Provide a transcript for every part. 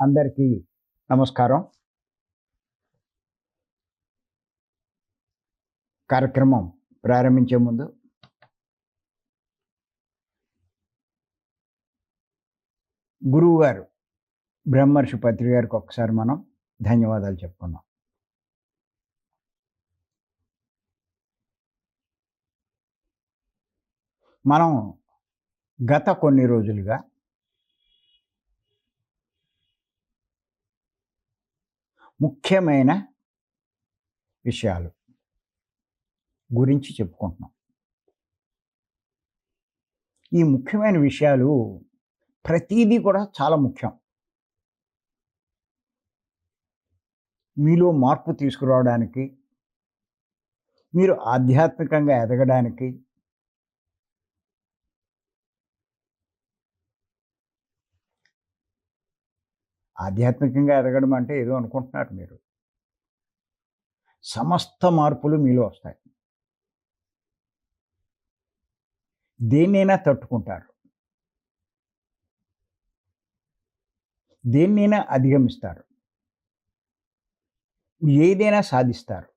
అందరికీ నమస్కారం. కార్యక్రమం ప్రారంభించే ముందు గురువుగారు బ్రహ్మర్షి పత్రి గారికి ఒకసారి మనం ధన్యవాదాలు చెప్పుకుందాం. మనం గత కొన్ని రోజులుగా ముఖ్యమైన విషయాలు గురించి చెప్పుకుంటున్నాం. ఈ ముఖ్యమైన విషయాలు ప్రతీదీ కూడా చాలా ముఖ్యం. మీలో మార్పు తీసుకురావడానికి, మీరు ఆధ్యాత్మికంగా ఎదగడానికి, ఆధ్యాత్మికంగా ఎదగడం అంటే ఏదో అనుకుంటున్నారు మీరు. సమస్త మార్పులు మీలో వస్తాయి. దేన్నైనా తట్టుకుంటారు, దేన్నైనా అధిగమిస్తారు, ఏదైనా సాధిస్తారు.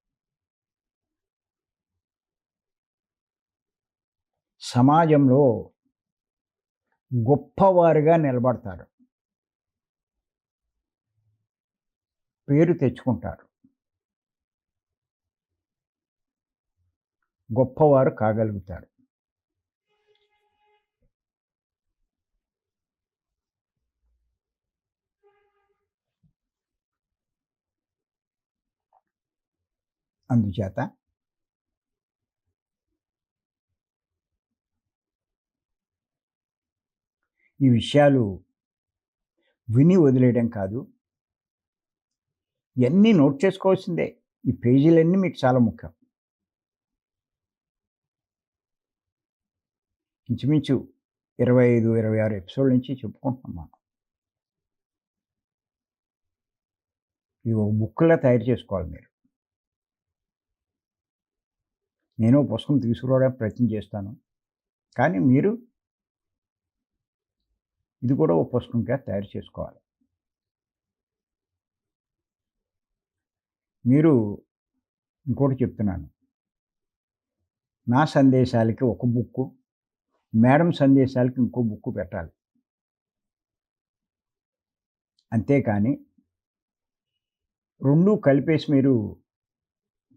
సమాజంలో గొప్పవారుగా నిలబడతారు, పేరు తెచ్చుకుంటారు, గొప్పవారు కాగలుగుతారు. అందుచేత ఈ విషయాలు విని వదిలేయడం కాదు, ఇవన్నీ నోట్ చేసుకోవాల్సిందే. ఈ పేజీలన్నీ మీకు చాలా ముఖ్యం. ఇంచుమించు 25, 26 ఎపిసోడ్ల నుంచి చెప్పుకుంటున్నాం మనం. ఇది ఒక బుక్లా తయారు చేసుకోవాలి మీరు. నేను పుస్తకం తీసుకురావడానికి ప్రయత్నం చేస్తాను, కానీ మీరు ఇది కూడా ఒక పుస్తకంగా తయారు చేసుకోవాలి. మీరు ఇంకోటి చెప్తున్నాను, నా సందేశాలకి ఒక బుక్కు, మేడం సందేశాలకి ఇంకో బుక్కు పెట్టాలి. అంతేకాని రెండూ కలిపేసి మీరు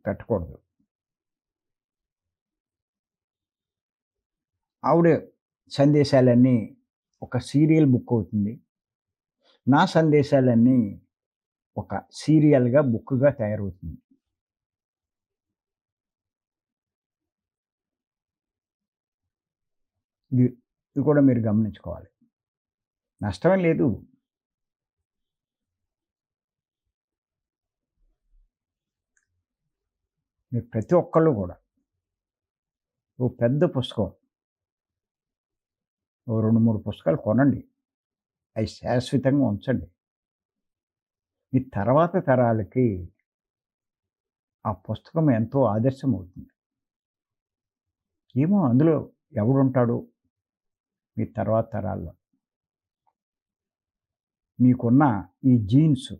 పెట్టకూడదు. ఆవిడ సందేశాలన్నీ ఒక సీరియల్ బుక్ అవుతుంది, నా సందేశాలన్నీ ఒక సీరియల్గా బుక్గా తయారవుతుంది. ఇది కూడా మీరు గమనించుకోవాలి. నష్టమే లేదు. మీరు ప్రతి ఒక్కళ్ళు కూడా ఓ పెద్ద పుస్తకం, ఓ 2-3 పుస్తకాలు కొనండి, అవి శాశ్వతంగా ఉంచండి. మీ తర్వాత తరాలకి ఆ పుస్తకం ఎంతో ఆదర్శం అవుతుంది. ఏమో అందులో ఎవడుంటాడు మీ తర్వాత తరాల్లో. మీకున్న ఈ జీన్స్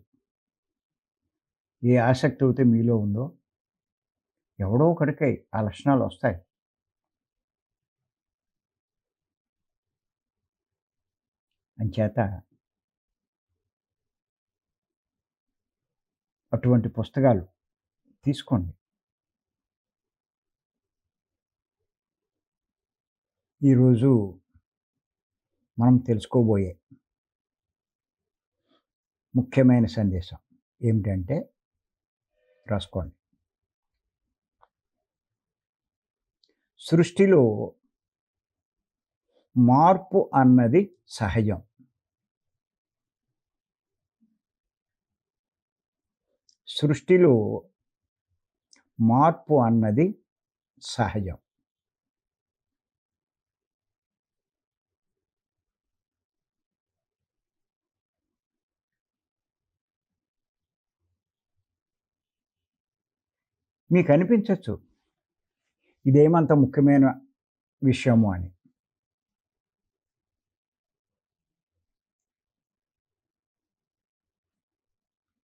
ఏ ఆసక్తి అయితే మీలో ఉందో ఎవడో ఒకడికై ఆ లక్షణాలు వస్తాయి. అంచేత అటువంటి పుస్తకాలు తీసుకోండి. ఈరోజు మనం తెలుసుకోబోయే ముఖ్యమైన సందేశం ఏమిటంటే, రాసుకోండి. సృష్టిలో మార్పు అన్నది సహజం. సృష్టిలో మార్పు అన్నది సహజం. మీకు అనిపించవచ్చు ఇదేమంత ముఖ్యమైన విషయము అని.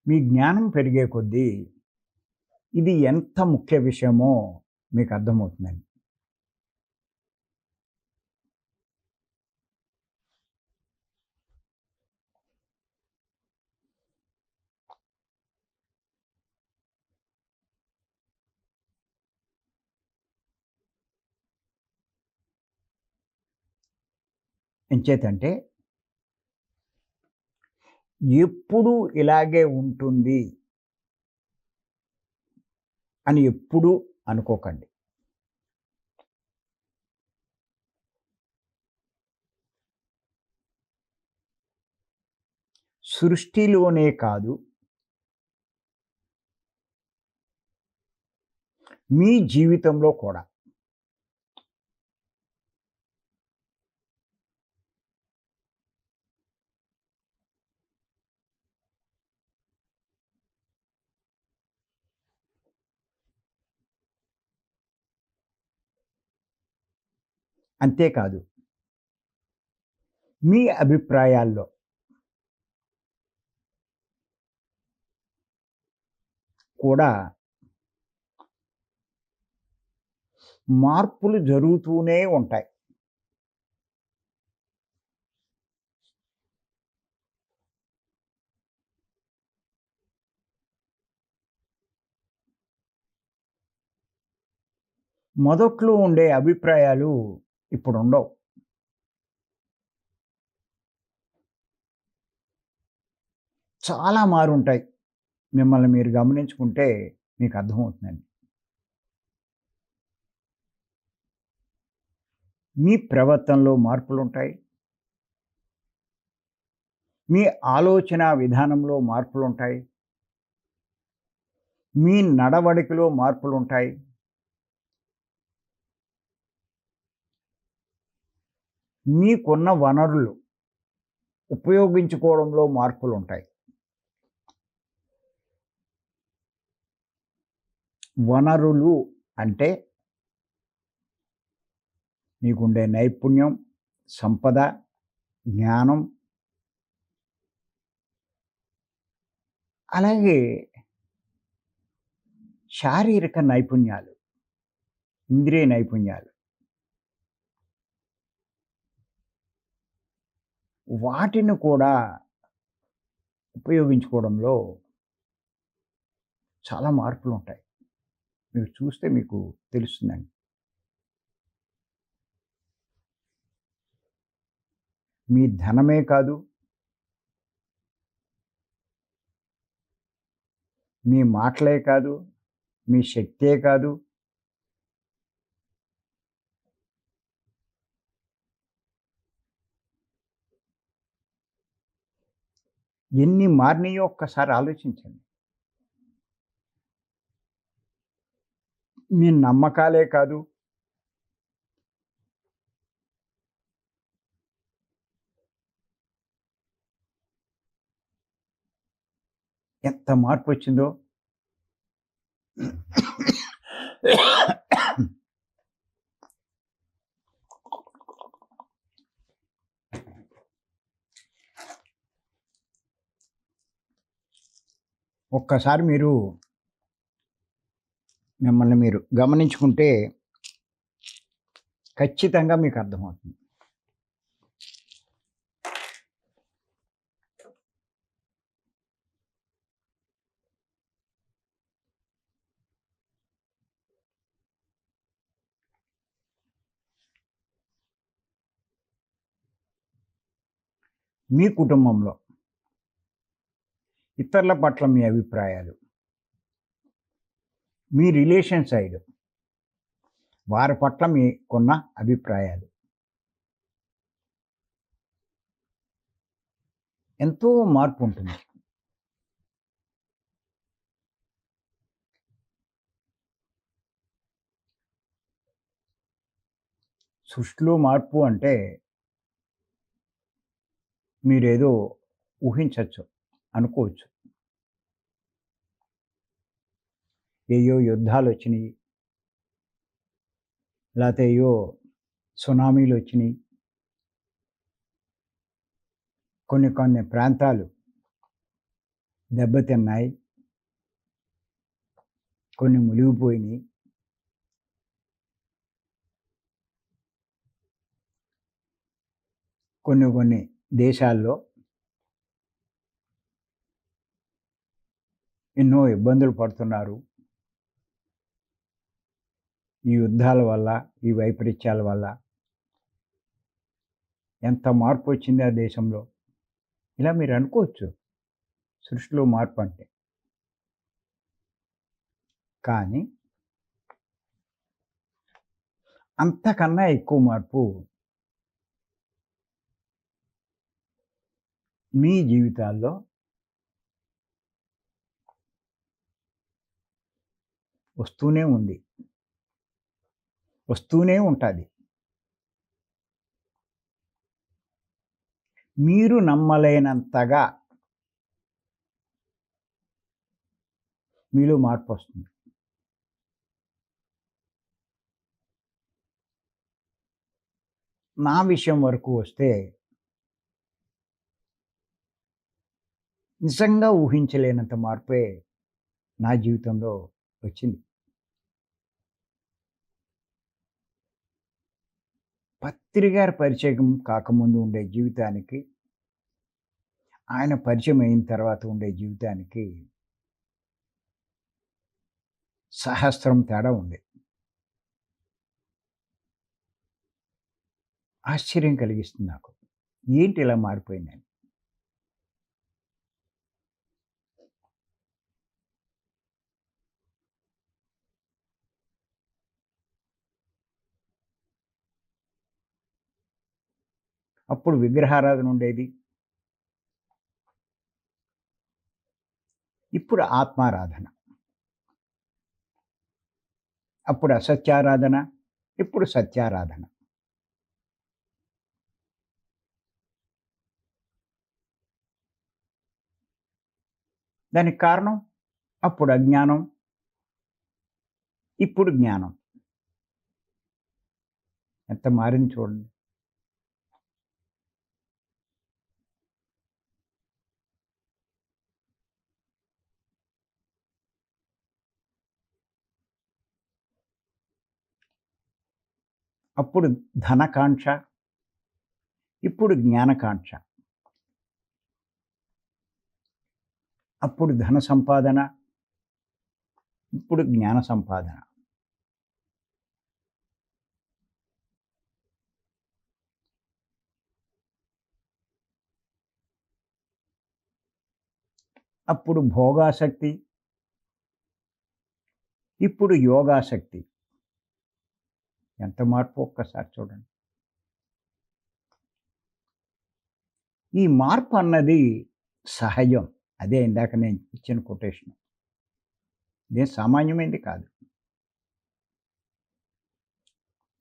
మీ జ్ఞానం పెరిగే కొద్దీ ఇది ఎంత ముఖ్య విషయమో మీకు అర్థమవుతుందండి. ఎంచేతంటే ఎప్పుడూ ఇలాగే ఉంటుంది అని ఎప్పుడూ అనుకోకండి. సృష్టిలోనే కాదు, మీ జీవితంలో కూడా అంతేకాదు, మీ అభిప్రాయాల్లో కూడా మార్పులు జరుగుతూనే ఉంటాయి. మొదట్లో ఉండే అభిప్రాయాలు ఇప్పుడుండవు. చాలా మారుంటాయి. మిమ్మల్ని మీరు గమనించుకుంటే మీకు అర్థమవుతుందండి. మీ ప్రవర్తనలో మార్పులుంటాయి. మీ ఆలోచన విధానంలో మార్పులుంటాయి. మీ నడవడికలో మార్పులుంటాయి. మీకున్న వనరులు ఉపయోగించుకోవడంలో మార్పులుంటాయి. వనరులు అంటే మీకుండే నైపుణ్యం, సంపద, జ్ఞానం, అలాగే శారీరక నైపుణ్యాలు, ఇంద్రియ నైపుణ్యాలు. వాటిని కూడా ఉపయోగించుకోవడంలో చాలా మార్పులుంటాయి. మీరు చూస్తే మీకు తెలుస్తుందండి. మీ ధనమే కాదు, మీ మాటలే కాదు, మీ శక్తే కాదు, ఎన్ని మారినాయో ఒక్కసారి ఆలోచించండి. మీ నమ్మకాలే కాదు, ఎంత మార్పొచ్చిందో. ఒక్కసారి మీరు మిమ్మల్ని మీరు గమనించుకుంటే ఖచ్చితంగా మీకు అర్థమవుతుంది. మీ కుటుంబంలో ఇతరుల పట్ల మీ అభిప్రాయాలు, మీ రిలేషన్ సైడ్ వారి పట్ల మీకున్న అభిప్రాయాలు ఎంతో మార్పు ఉంటుంది. సృష్టిలో మార్పు అంటే మీరేదో ఊహించవచ్చు, అనుకోవచ్చు. ఏయో యుద్ధాలు వచ్చినాయి, లేకపోతే ఏయో సునామీలు వచ్చినాయి, కొన్ని కొన్ని ప్రాంతాలు దెబ్బతిన్నాయి, కొన్ని మునిగిపోయినాయి. కొన్ని కొన్ని దేశాల్లో ఎన్నో ఇబ్బందులు పడుతున్నారు. ఈ యుద్ధాల వల్ల, ఈ వైపరీత్యాల వల్ల ఎంత మార్పు వచ్చింది ఆ దేశంలో. ఇలా మీరు అనుకోవచ్చు సృష్టిలో మార్పు అంటే. కానీ అంతకన్నా ఎక్కువ మార్పు మీ జీవితాల్లో వస్తూనే ఉంది, వస్తూనే ఉంటుంది. మీరు నమ్మలేనంతగా మీలో మార్పు వస్తుంది. నా విషయం వరకు వస్తే నిజంగా ఊహించలేనంత మార్పే నా జీవితంలో వచ్చింది. పత్రి గారి పరిచయం కాకముందు ఉండే జీవితానికి, ఆయన పరిచయం అయిన తర్వాత ఉండే జీవితానికి సహస్రం తేడా ఉంది. ఆశ్చర్యం కలిగిస్తుంది నాకు. ఏంటి ఇలా మారిపోయిందని. అప్పుడు విగ్రహారాధన ఉండేది. ఇప్పుడు ఆత్మారాధన. అప్పుడు అసత్యారాధన, ఇప్పుడు సత్యారాధన. దానికి కారణం అప్పుడు అజ్ఞానం, ఇప్పుడు జ్ఞానం. ఎంత మారింది చూడండి. అప్పుడు ధనకాంక్ష, ఇప్పుడు జ్ఞానకాంక్ష. అప్పుడు ధన సంపాదన, ఇప్పుడు జ్ఞాన సంపాదన. అప్పుడు భోగాసక్తి, ఇప్పుడు యోగాసక్తి. ఎంత మార్పు ఒక్కసారి చూడండి. ఈ మార్పు అన్నది సహజం. అదే ఇందాక నేను ఇచ్చిన కొటేషన్. ఇదేం సామాన్యమైనది కాదు.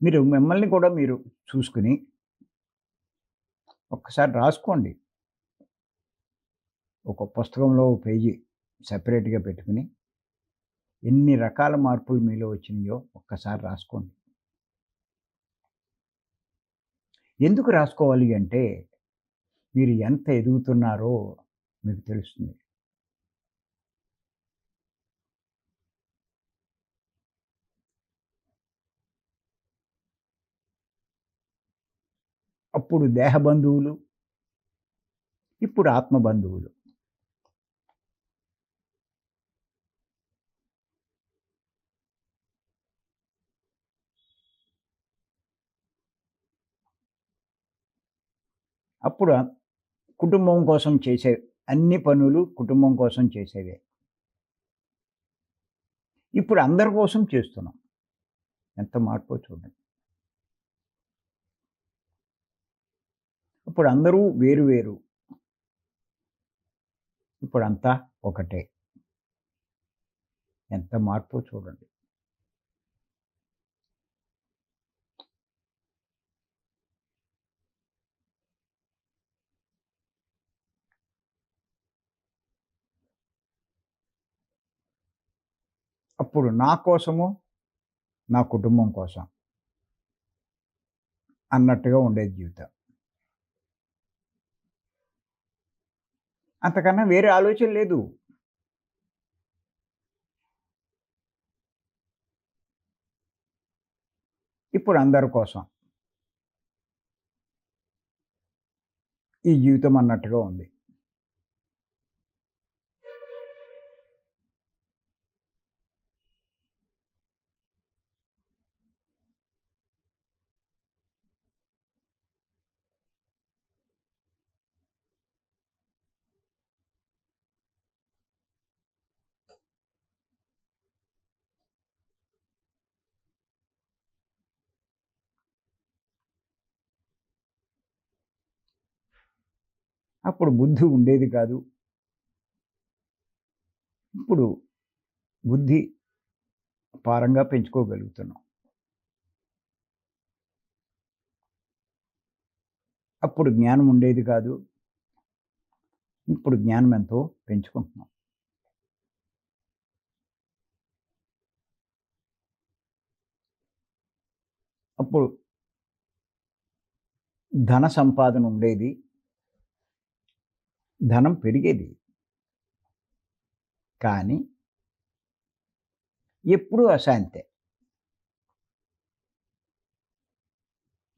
మీరు మిమ్మల్ని కూడా మీరు చూసుకుని ఒక్కసారి రాసుకోండి. ఒక పుస్తకంలో పేజీ సెపరేట్‌గా పెట్టుకుని ఎన్ని రకాల మార్పులు మీలో వచ్చినాయో ఒక్కసారి రాసుకోండి. ఎందుకు రాసుకోవాలి అంటే మీరు ఎంత ఎదుగుతున్నారో మీకు తెలుస్తుంది. అప్పుడు దేహ బంధువులు, ఇప్పుడు ఆత్మ బంధువులు. అప్పుడు కుటుంబం కోసం చేసే అన్ని పనులు కుటుంబం కోసం చేసేవే. ఇప్పుడు అందరి కోసం చేస్తున్నాం. ఎంత మార్పో చూడండి. ఇప్పుడు అందరూ వేరు వేరు. ఇప్పుడంతా ఒకటే. ఎంత మార్పో చూడండి. అప్పుడు నా కోసము, నా కుటుంబం కోసం అన్నట్టుగా ఉండేది జీవితం. అంతకన్నా వేరే ఆలోచన లేదు. ఇప్పుడు అందరి కోసం ఈ జీవితం అన్నట్టుగా ఉంది. అప్పుడు బుద్ధి ఉండేది కాదు. ఇప్పుడు బుద్ధి పారంగా పెంచుకోగలుగుతున్నాం. అప్పుడు జ్ఞానం ఉండేది కాదు. ఇప్పుడు జ్ఞానం ఎంతో పెంచుకుంటున్నాం. అప్పుడు ధన సంపాదన ఉండేది. ధనం పెరిగేది. కానీ ఎప్పుడూ అశాంతే.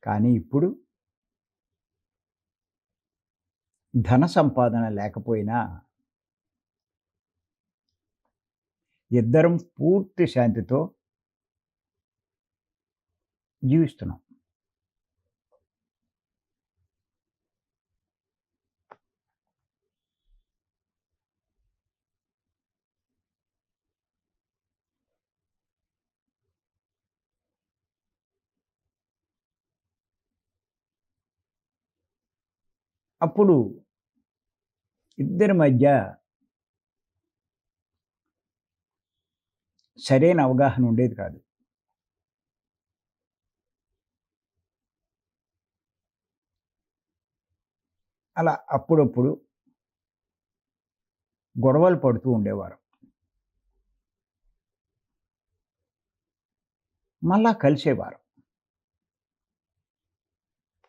కానీ ఇప్పుడు ధన సంపాదన లేకపోయినా ఇద్దరం పూర్తి శాంతితో జీవిస్తున్నాం. అప్పుడు ఇద్దరి మధ్య సరైన అవగాహన ఉండేది కాదు. అలా అప్పుడప్పుడు గొడవలు పడుతూ ఉండేవారు. మళ్ళా కలిసేవారు.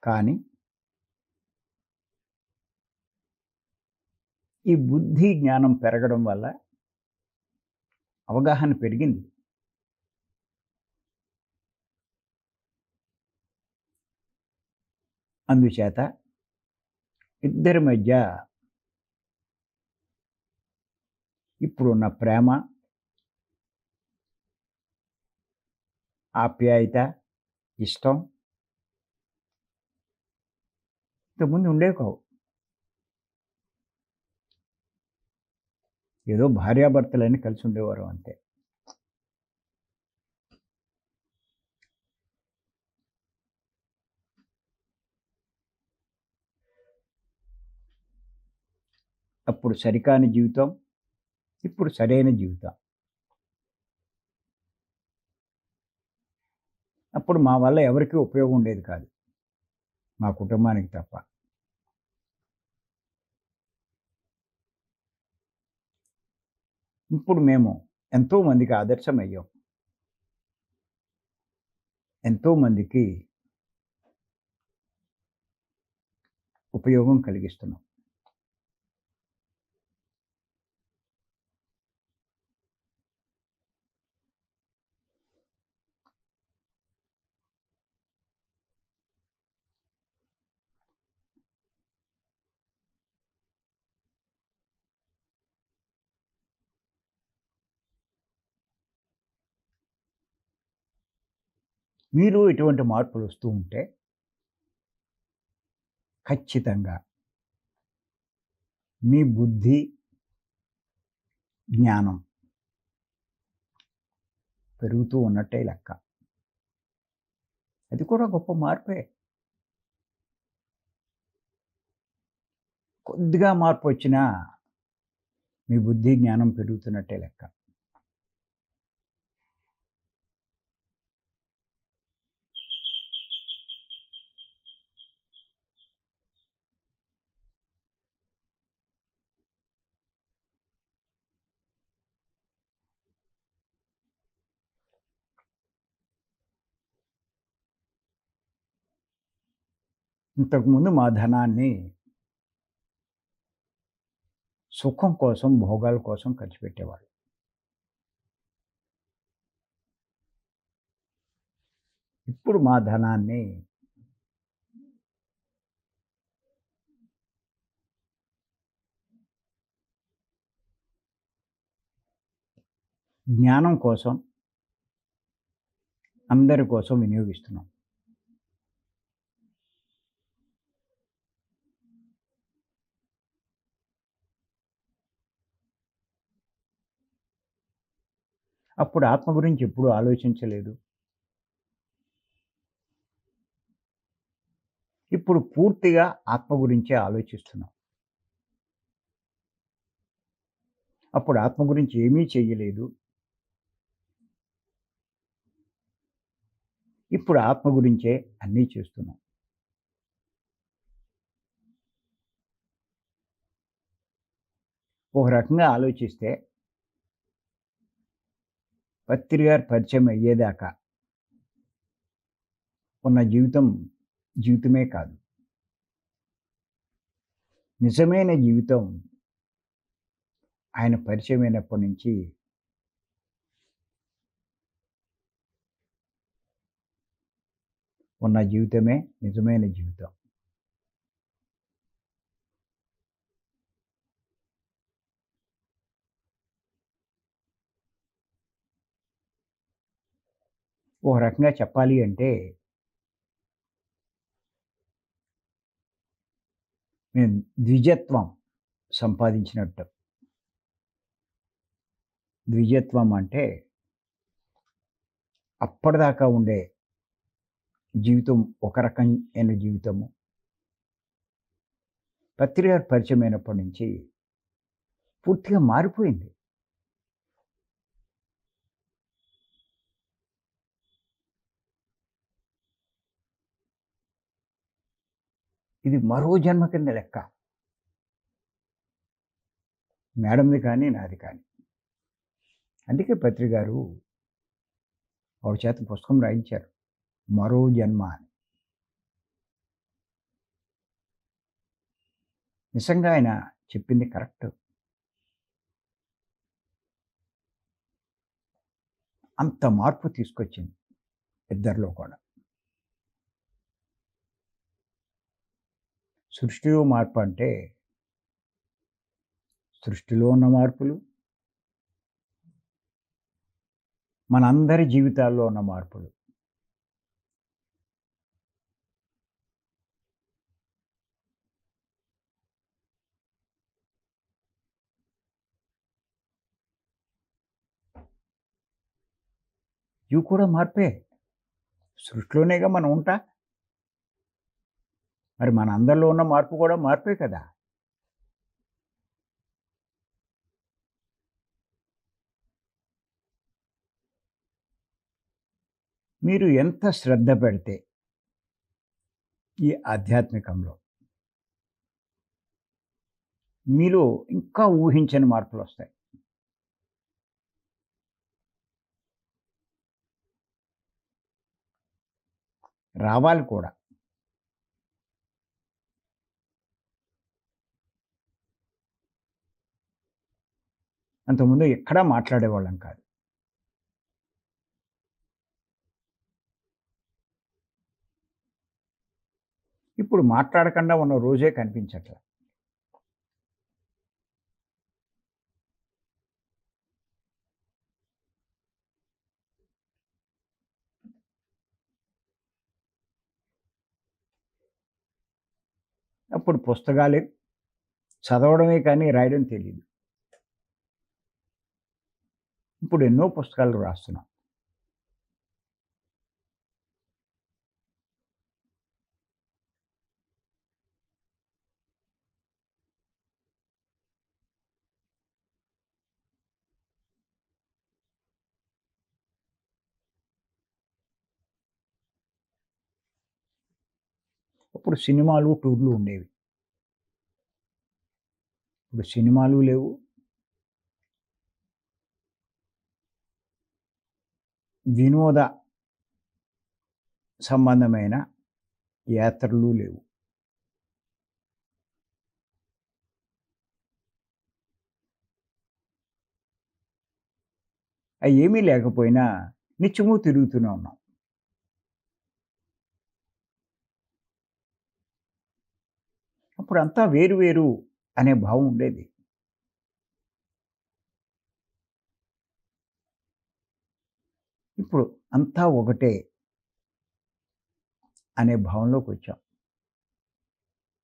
కానీ ఈ బుద్ధి, జ్ఞానం పెరగడం వల్ల అవగాహన పెరిగింది. అందుచేత ఇద్దరి మధ్య ఇప్పుడున్న ప్రేమ, ఆప్యాయత, ఇష్టం ఇంతకుముందు ఉండేవి కావు. ఏదో భార్యాభర్తలని కలిసి ఉండేవారు అంతే. అప్పుడు సరికాని జీవితం, ఇప్పుడు సరైన జీవితం. అప్పుడు మా వల్ల ఎవరికీ ఉపయోగం ఉండేది కాదు. మా కుటుంబానికి తప్ప. ఇప్పుడు మేము ఎంతో మందికి ఆదర్శమయ్యాం. ఎంతో మందికి ఉపయోగం కలిగిస్తున్నాం. మీరు ఇటువంటి మార్పులు వస్తూ ఉంటే ఖచ్చితంగా మీ బుద్ధి, జ్ఞానం పెరుగుతూ ఉన్నట్టే లెక్క. అది కూడా గొప్ప మార్పే. కొద్దిగా మార్పొచ్చినా మీ బుద్ధి, జ్ఞానం పెరుగుతున్నట్టే లెక్క. ఇంతకుముందు మా ధనాన్ని సుఖం కోసం, భోగాల కోసం ఖర్చు పెట్టేవాళ్ళు. ఇప్పుడు మా ధనాన్ని జ్ఞానం కోసం, అందరి కోసం వినియోగిస్తున్నాం. అప్పుడు ఆత్మ గురించి ఎప్పుడూ ఆలోచించలేదు. ఇప్పుడు పూర్తిగా ఆత్మ గురించే ఆలోచిస్తున్నాం. అప్పుడు ఆత్మ గురించి ఏమీ చెయ్యలేదు. ఇప్పుడు ఆత్మ గురించే అన్నీ చేస్తున్నాం. ఒక రకంగా ఆలోచిస్తే పత్రి గారు పరిచయం అయ్యేదాకా ఉన్న జీవితమే కాదు. నిజమైన జీవితం ఆయన పరిచయమైనప్పటి నుంచి ఉన్న జీవితమే నిజమైన జీవితం. ఒక రకంగా చెప్పాలి అంటే మేము ద్విజత్వం సంపాదించినట్టు. ద్విజత్వం అంటే అప్పటిదాకా ఉండే జీవితం ఒక రకమైన జీవితము. పత్రి గారు పరిచయమైనప్పటి నుంచి పూర్తిగా మారిపోయింది. ఇది మరో జన్మ కింద లెక్క. మేడంది కానీ, నాది కానీ. అందుకే పత్రి గారు ఆవిడ చేత పుస్తకం రాయించారు. మరో జన్మ అని. నిజంగా ఆయన చెప్పింది కరెక్ట్. అంత మార్పు తీసుకొచ్చింది ఇద్దరిలో కూడా. సృష్టిలో మార్పు అంటే సృష్టిలో ఉన్న మార్పులు, మనందరి జీవితాల్లో ఉన్న మార్పులు. ఇవి కూడా మార్పే. సృష్టిలోనేగా మనం ఉంటా. మరి మన అందరిలో ఉన్న మార్పు కూడా మార్పే కదా! మీరు ఎంత శ్రద్ధ పెడితే ఈ ఆధ్యాత్మికంలో మీలో ఇంకా ఊహించని మార్పులొస్తాయి. రావాలి కూడా. అంతకుముందు ఎక్కడా మాట్లాడేవాళ్ళం కాదు. ఇప్పుడు మాట్లాడకుండా ఉన్న రోజే కనిపించట్ల. అప్పుడు పుస్తకాలే చదవడమే కానీ రాయడం తెలీదు. ఇప్పుడు ఎన్నో పుస్తకాలు రాస్తున్నాం. అప్పుడు సినిమాలు, టూర్‌లు ఉండేవి. ఇప్పుడు సినిమాలు లేవు. వినోద సంబంధమైన యాత్రలు లేవు. అయి ఏమీ లేకపోయినా నిత్యము తిరుగుతూనే ఉన్నాం. అప్పుడంతా వేరు వేరు అనే భావం ఉండేది. ఇప్పుడు అంతా ఒకటే అనే భావంలోకొచ్చాం.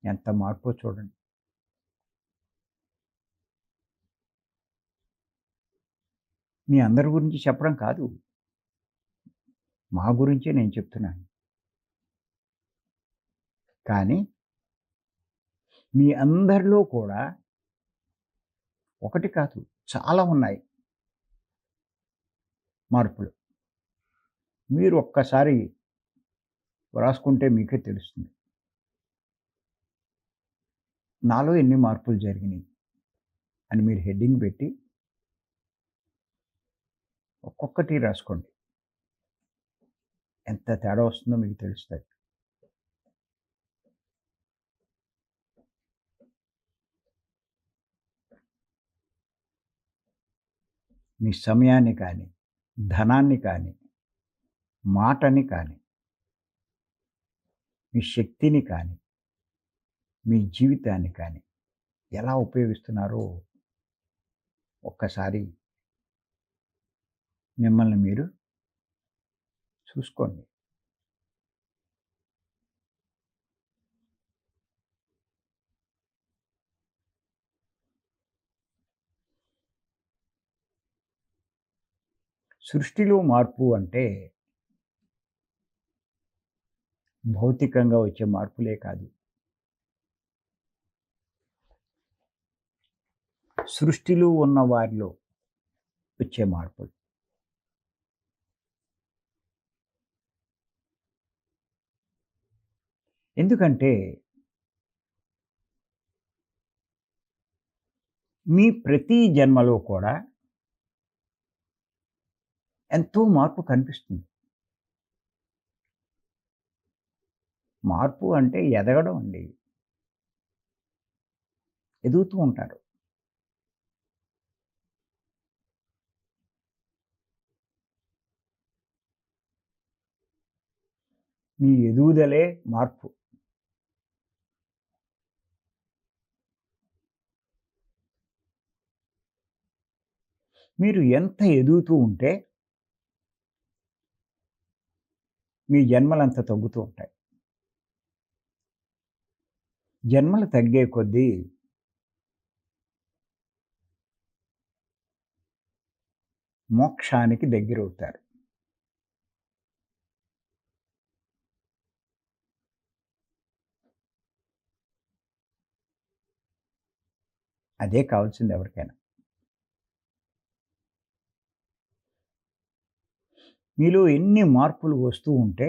ఎంత మార్పో చూడండి. మీ అందరి గురించి చెప్పడం కాదు. మా గురించే నేను చెప్తున్నాను. కానీ మీ అందరిలో కూడా ఒకటి కాదు, చాలా ఉన్నాయి మార్పులు. మీరు ఒక్కసారి వ్రాసుకుంటే మీకే తెలుస్తుంది. నాలో ఎన్ని మార్పులు జరిగినియి అని మీరు హెడ్డింగ్ పెట్టి ఒక్కొక్కటి రాసుకోండి. ఎంత తేడా వస్తుందో మీకు తెలుస్తది. మీ సమయాన్ని కానీ, ధనాన్ని కానీ, మాటని కానీ, మీ శక్తిని కానీ, మీ జీవితాన్ని కానీ ఎలా ఉపయోగిస్తున్నారో ఒక్కసారి మిమ్మల్ని మీరు చూసుకోండి. సృష్టిలో మార్పు అంటే భౌతికంగా వచ్చే మార్పులే కాదు. సృష్టిలో ఉన్న వారిలో వచ్చే మార్పులు. ఎందుకంటే మీ ప్రతి జన్మలో కూడా ఎంతో మార్పు కనిపిస్తుంది. మార్పు అంటే ఎదగడం అండి. ఎదుగుతూ ఉంటారు. మీ ఎదుగుదలే మార్పు. మీరు ఎంత ఎదుగుతూ ఉంటే మీ జన్మలంత తగ్గుతూ ఉంటాయి. జన్మలు తగ్గే కొద్దీ మోక్షానికి దగ్గరవుతారు. అదే కావాల్సింది ఎవరికైనా. మీలో ఎన్ని మార్పులు వస్తూ ఉంటే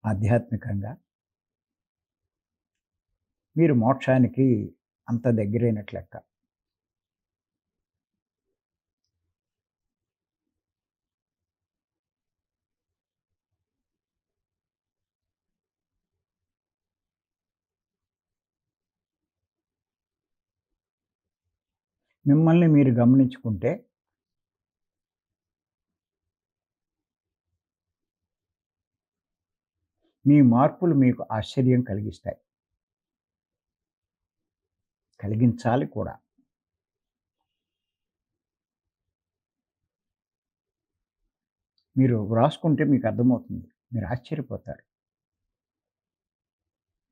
ఆధ్యాత్మికంగా మీరు మోక్షానికి అంత దగ్గరైనట్లు లెక్క. మిమ్మల్ని మీరు గమనించుకుంటే మీ మార్పులు మీకు ఆశ్చర్యం కలిగిస్తాయి. కలిగించాలి కూడా. మీరు వ్రాసుకుంటే మీకు అర్థమవుతుంది. మీరు ఆశ్చర్యపోతారు.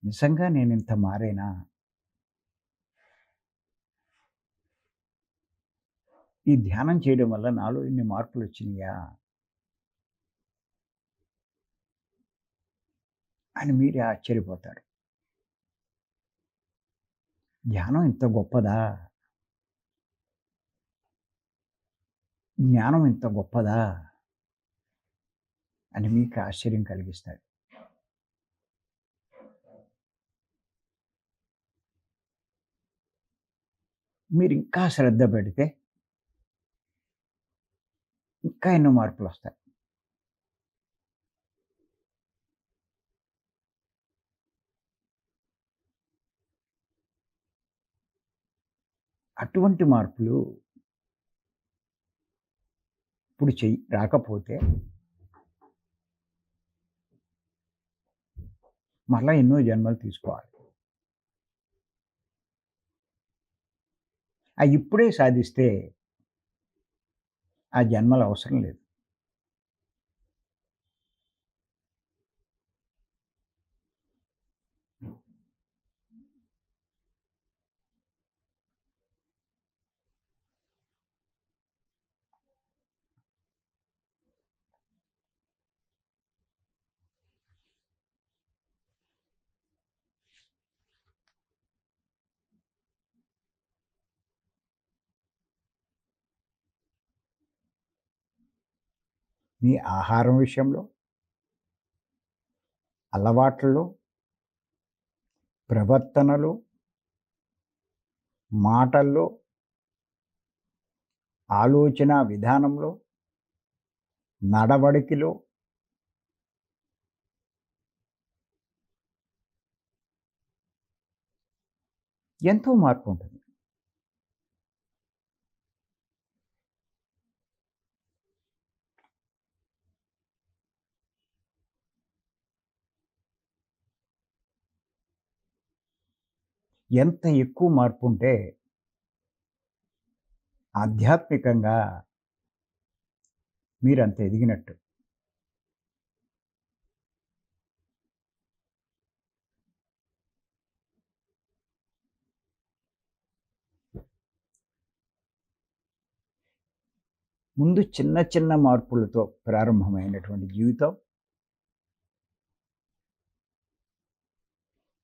నిజంగా నేనింత మారానా? ఈ ధ్యానం చేయడం వల్ల నాలో ఇన్ని మార్పులొచ్చినియా? అని మీరే ఆశ్చర్యపోతారు. ధ్యానం ఇంత గొప్పదా? జ్ఞానం ఇంత గొప్పదా? అని మీకు ఆశ్చర్యం కలిగిస్తాయి. మీరింకా శ్రద్ధ పెడితే ఇంకా ఎన్నో మార్పులొస్తాయి. అటువంటి మార్పులు ఇప్పుడు రాకపోతే మరలా ఎన్నో జన్మలు తీసుకోవాలి. ఇప్పుడే సాధిస్తే ఆ జన్మలు అవసరం లేదు. మీ ఆహారం విషయంలో, అలవాట్లలో, ప్రవర్తనలో, మాటల్లో, ఆలోచన విధానంలో, నడవడికలో ఎంతో మార్పు ఉంటుంది. ఎంత ఎక్కువ మార్పు ఉంటే ఆధ్యాత్మికంగా మీరంత ఎదిగినట్టు. ముందు చిన్న చిన్న మార్పులతో ప్రారంభమైనటువంటి జీవితం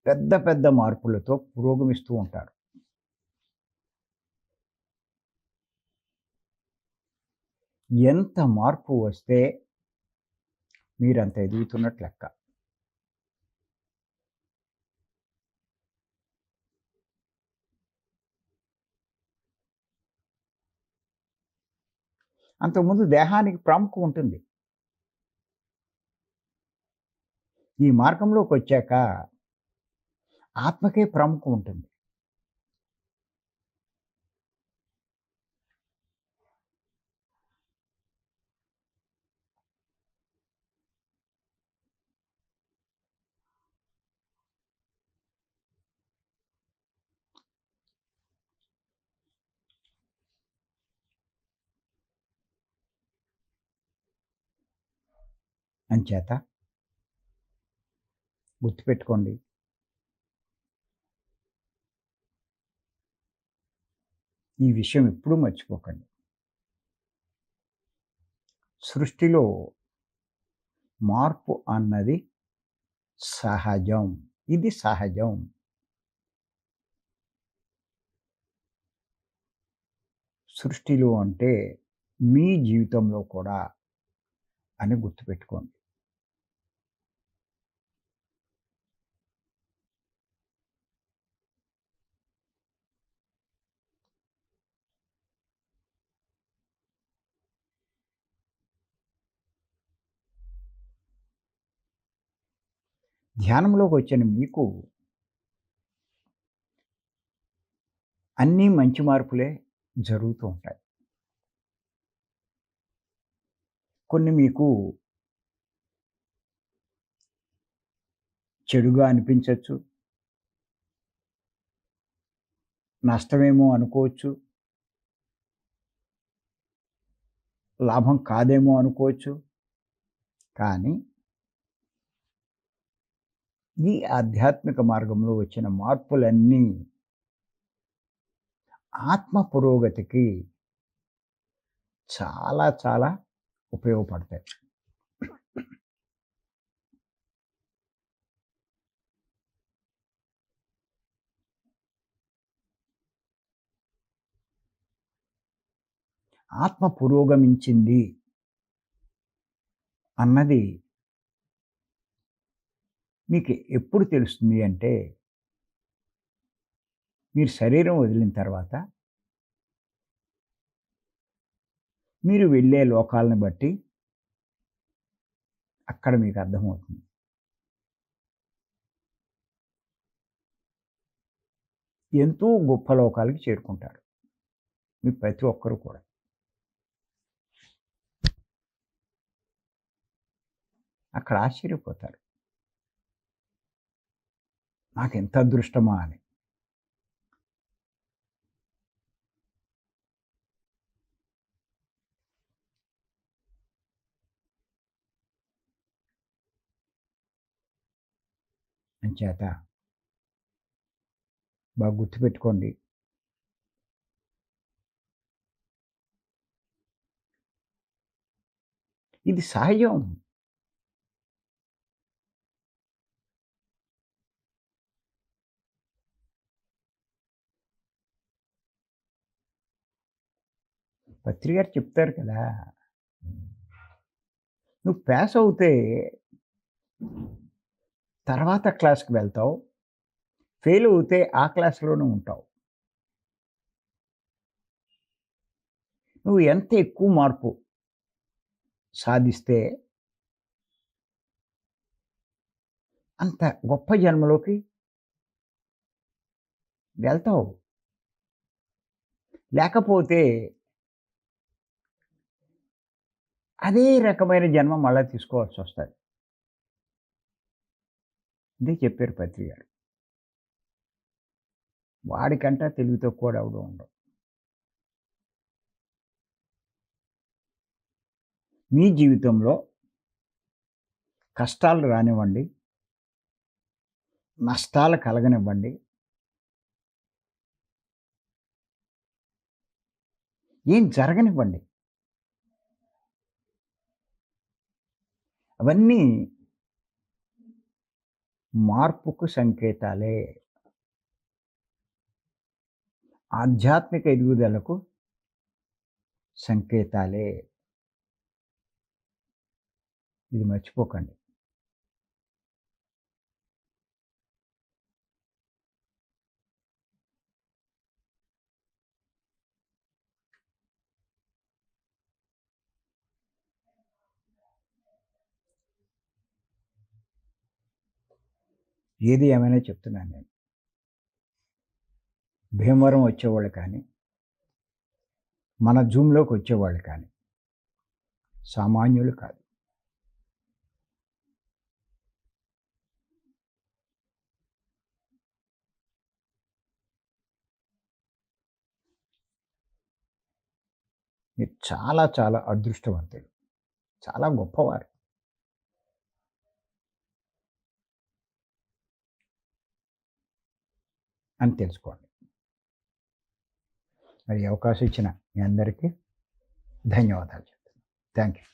పెద్ద పెద్ద మార్పులతో పురోగమిస్తూ ఉంటారు. ఎంత మార్పు వస్తే మీరంత ఎదుగుతున్నట్లు లెక్క. అంతకుముందు దేహానికి ప్రాముఖ్యం ఉంటుంది. ఈ మార్గంలోకి వచ్చాక ఆత్మకే ప్రాముఖ్యం ఉంటుంది. అంచేత గుర్తుపెట్టుకోండి, ఈ విషయం ఎప్పుడూ మర్చిపోకండి. సృష్టిలో మార్పు అన్నది సహజం. ఇది సహజం. సృష్టిలో అంటే మీ జీవితంలో కూడా అని గుర్తుపెట్టుకోండి. ధ్యానంలోకి వచ్చిన మీకు అన్నీ మంచి మార్పులే జరుగుతూ ఉంటాయి. కొన్ని మీకు చెడుగా అనిపించవచ్చు, నష్టమేమో అనుకోవచ్చు, లాభం కాదేమో అనుకోవచ్చు. కానీ ఈ ఆధ్యాత్మిక మార్గంలో వచ్చిన మార్పులన్నీ ఆత్మ పురోగతికి చాలా చాలా ఉపయోగపడతాయి. ఆత్మ పురోగమించింది అన్నది మీకు ఎప్పుడు తెలుస్తుంది అంటే, మీరు శరీరం వదిలిన తర్వాత మీరు వెళ్ళే లోకాలను బట్టి అక్కడ మీకు అర్థమవుతుంది. ఎంతో గొప్ప లోకాలకి చేరుకుంటారు మీ ప్రతి ఒక్కరు కూడా. అక్కడ ఆశ్చర్యపోతారు. నాకెంత అదృష్టమా అని. అంచేత బాగా గుర్తుపెట్టుకోండి. ఇది సహజం. పత్రి గారు చెప్తారు కదా! నువ్వు పాస్ అవుతే తర్వాత క్లాస్‌కి వెళ్తావు. ఫెయిల్ అవుతే ఆ క్లాస్‌లోనే ఉంటావు. నువ్వు ఎంత ఎక్కువ మార్పు సాధిస్తే అంత గొప్ప జన్మలోకి వెళ్తావు. లేకపోతే అదే రకమైన జన్మ మళ్ళా తీసుకోవాల్సొస్తది. ఇదే చెప్పారు పత్రి గారు. వాడికంటా తెలివి తక్కువోడు ఎవడు ఉండడు. మీ జీవితంలో కష్టాలు రానివ్వండి, నష్టాలు కలగనివ్వండి, ఏం జరగనివ్వండి. అవన్నీ మార్పుకు సంకేతాలే. ఆధ్యాత్మిక ఎదుగుదలకు సంకేతాలే. ఇది మర్చిపోకండి. ఏది ఏమైనా చెప్తున్నాను నేను. భీమవరం వచ్చేవాళ్ళు కానీ, మన జూమ్‌లోకి వచ్చేవాళ్ళు కానీ సామాన్యులు కాదు. మీరు చాలా చాలా అదృష్టవంతులు. చాలా గొప్పవారు అని తెలుసుకోండి. మరి ఈ అవకాశం ఇచ్చిన మీ అందరికీ ధన్యవాదాలు చెప్తున్నాను. Thank you.